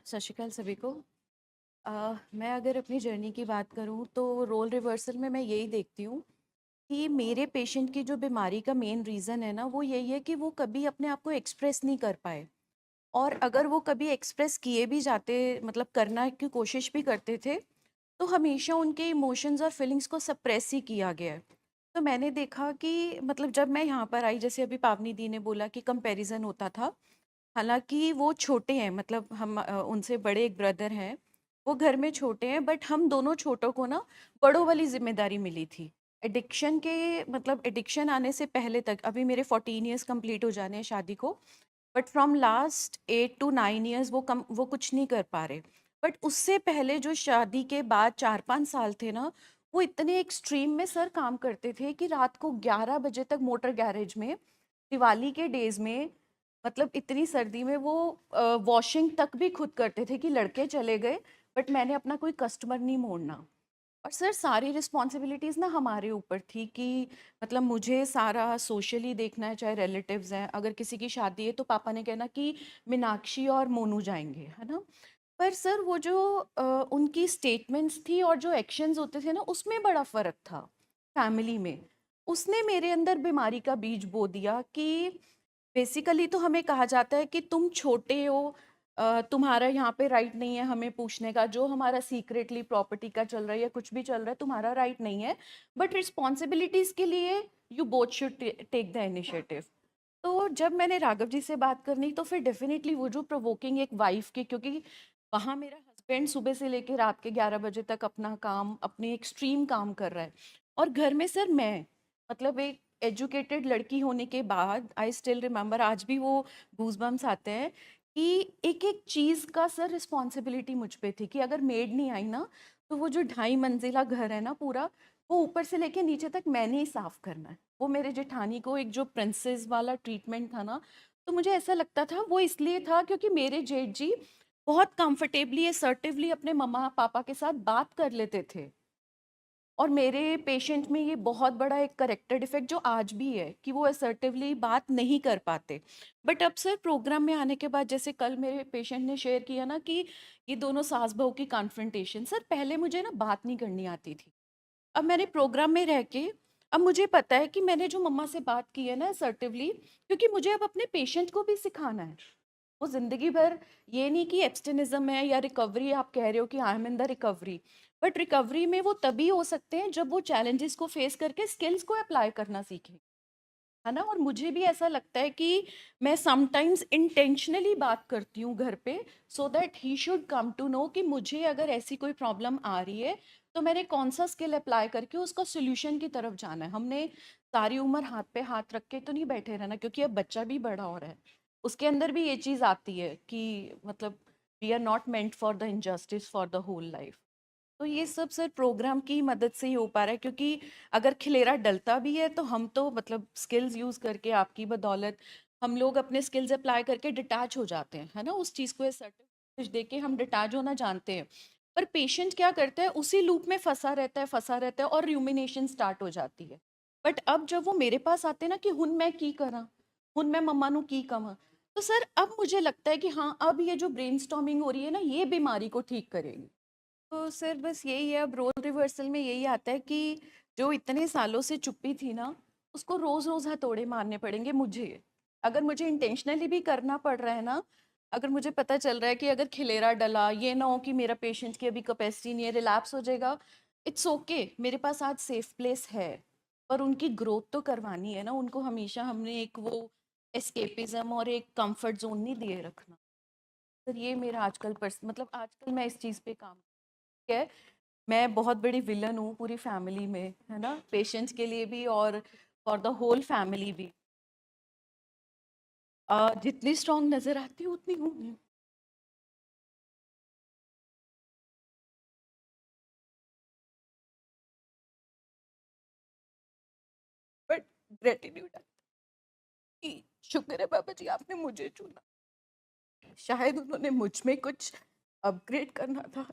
सत श्री अकाल सभी को। मैं अगर अपनी जर्नी की बात करूँ तो रोल रिवर्सल में मैं यही देखती हूँ कि मेरे पेशेंट की जो बीमारी का मेन रीज़न है ना, वो यही है कि वो कभी अपने आप को एक्सप्रेस नहीं कर पाए। और अगर वो कभी एक्सप्रेस किए भी जाते, मतलब करना की कोशिश भी करते थे, तो हमेशा उनके इमोशंस और फीलिंग्स को सप्रेस ही किया गया है। तो मैंने देखा कि मतलब जब मैं यहाँ पर आई, जैसे अभी पावनी दी ने बोला कि कंपैरिजन होता था। हालाँकि वो छोटे हैं, मतलब हम उनसे बड़े एक ब्रदर हैं, वो घर में छोटे हैं, बट हम दोनों छोटों को ना बड़ों वाली ज़िम्मेदारी मिली थी। एडिक्शन के, मतलब एडिक्शन आने से पहले तक, अभी मेरे 14 इयर्स कंप्लीट हो जाने हैं शादी को, but from last 8 to 9 years वो कुछ नहीं कर पा रहे। बट उससे पहले जो शादी के बाद 4-5 साल थे ना, वो इतने एक्सट्रीम में सर काम करते थे कि रात को 11 बजे तक मोटर गैरेज में, दिवाली के डेज़ में, मतलब इतनी सर्दी में वो वॉशिंग तक भी खुद करते थे कि लड़के चले गए, बट मैंने अपना कोई कस्टमर नहीं मोड़ना। और सर सारी रिस्पॉन्सिबिलिटीज़ ना हमारे ऊपर थी कि मतलब मुझे सारा सोशली देखना है, चाहे रिलेटिव्स हैं, अगर किसी की शादी है तो पापा ने कहना कि मीनाक्षी और मोनू जाएंगे, है ना। पर सर वो जो उनकी स्टेटमेंट्स थी और जो एक्शंस होते थे ना, उसमें बड़ा फ़र्क था फैमिली में। उसने मेरे अंदर बीमारी का बीज बो दिया कि बेसिकली तो हमें कहा जाता है कि तुम छोटे हो, तुम्हारा यहाँ पे राइट नहीं है हमें पूछने का, जो हमारा सीक्रेटली प्रॉपर्टी का चल रहा है या कुछ भी चल रहा है तुम्हारा राइट नहीं है, बट रिस्पॉन्सिबिलिटीज के लिए you both should take the initiative. तो जब मैंने राघव जी से बात करनी, तो फिर डेफिनेटली वो जो प्रोवोकिंग एक वाइफ की, क्योंकि वहाँ मेरा हस्बैंड सुबह से लेकर रात के 11 बजे तक अपना काम, अपने एक्सट्रीम काम कर रहा है, और घर में सर मैं, मतलब एक एजुकेटेड लड़की होने के बाद आई स्टिल रिमेम्बर, आज भी वो गूजबम्स आते हैं कि एक एक चीज़ का सर रिस्पॉन्सिबिलिटी मुझ पे थी कि अगर मेड नहीं आई ना, तो वो जो 2.5 मंजिला घर है ना पूरा, वो ऊपर से लेके नीचे तक मैंने ही साफ करना है। वो मेरे जेठानी को एक जो प्रिंसेस वाला ट्रीटमेंट था ना, तो मुझे ऐसा लगता था वो इसलिए था क्योंकि मेरे जेठ जी बहुत कंफर्टेबली, असर्टिवली अपने मम्मा पापा के साथ बात कर लेते थे। और मेरे पेशेंट में ये बहुत बड़ा एक करेक्टर डिफेक्ट जो आज भी है कि वो असर्टिवली बात नहीं कर पाते। बट अब सर प्रोग्राम में आने के बाद, जैसे कल मेरे पेशेंट ने शेयर किया ना कि ये दोनों सास बहू की कॉन्फ्रंटेशन, सर पहले मुझे ना बात नहीं करनी आती थी। अब मैंने प्रोग्राम में रह के, अब मुझे पता है कि मैंने जो मम्मा से बात की है ना असर्टिवली, क्योंकि मुझे अब अपने पेशेंट को भी सिखाना है। वो ज़िंदगी भर, ये नहीं कि एब्स्टिनिज़्म है या रिकवरी, आप कह रहे हो कि I am in the recovery, but recovery में वो तभी हो सकते हैं जब वो चैलेंजेस को फेस करके स्किल्स को अप्लाई करना सीखें, है ना। और मुझे भी ऐसा लगता है कि मैं समटाइम्स इंटेंशनली बात करती हूँ घर पे, so that he should come to know कि मुझे अगर ऐसी कोई प्रॉब्लम आ रही है, तो मैंने कौन सा स्किल अप्लाई करके उसका सोल्यूशन की तरफ जाना है। हमने सारी उम्र हाथ पे हाथ रख के तो नहीं बैठे रहना, क्योंकि अब बच्चा भी बड़ा हो रहा है, उसके अंदर भी ये चीज़ आती है कि मतलब we are not meant for the injustice for the whole life. तो ये सब सर प्रोग्राम की मदद से ही हो पा रहा है, क्योंकि अगर खिलेरा डलता भी है तो हम तो मतलब स्किल्स यूज़ करके, आपकी बदौलत हम लोग अपने स्किल्स अप्लाई करके डिटैच हो जाते हैं, है ना। उस चीज़ को सर्टिफिकेट दे के हम डिटैच होना जानते हैं। पर पेशेंट क्या करता है, उसी लूप में फंसा रहता है और र्यूमिनेशन स्टार्ट हो जाती है। बट अब जब वो मेरे पास आते हैं ना कि हुन मैं की करा, हुन मैं मम्मा नू की कवा, तो सर अब मुझे लगता है कि हाँ, अब ये जो ब्रेनस्टॉर्मिंग हो रही है ना, ये बीमारी को ठीक करेगी। तो सर बस यही है, अब रोल रिवर्सल में यही आता है कि जो इतने सालों से चुप्पी थी ना, उसको रोज रोज हथौड़े मारने पड़ेंगे मुझे। अगर मुझे इंटेंशनली भी करना पड़ रहा है ना, अगर मुझे पता चल रहा है कि अगर खिलेरा डला, ये ना हो कि मेरा पेशेंट की अभी कैपेसिटी नहीं है, रिलैप्स हो जाएगा, इट्स ओके, मेरे पास आज सेफ प्लेस है। पर उनकी ग्रोथ तो करवानी है ना, उनको हमेशा हमने एक वो एस्केपिज्म और एक कंफर्ट जोन नहीं दिए रखना। सर ये मेरा आजकल मतलब आजकल मैं इस चीज़ पे काम है। मैं बहुत बड़ी विलन हूँ पूरी फैमिली में, है ना, पेशेंट्स के लिए भी और फॉर द होल फैमिली भी। जितनी स्ट्रांग नजर आती हूँ उतनी हूँ नहीं। बट ग्रेटिट्यूड कि शुक्र है बाबा जी आपने मुझे चुना, शायद उन्होंने मुझ में कुछ अपग्रेड करना था,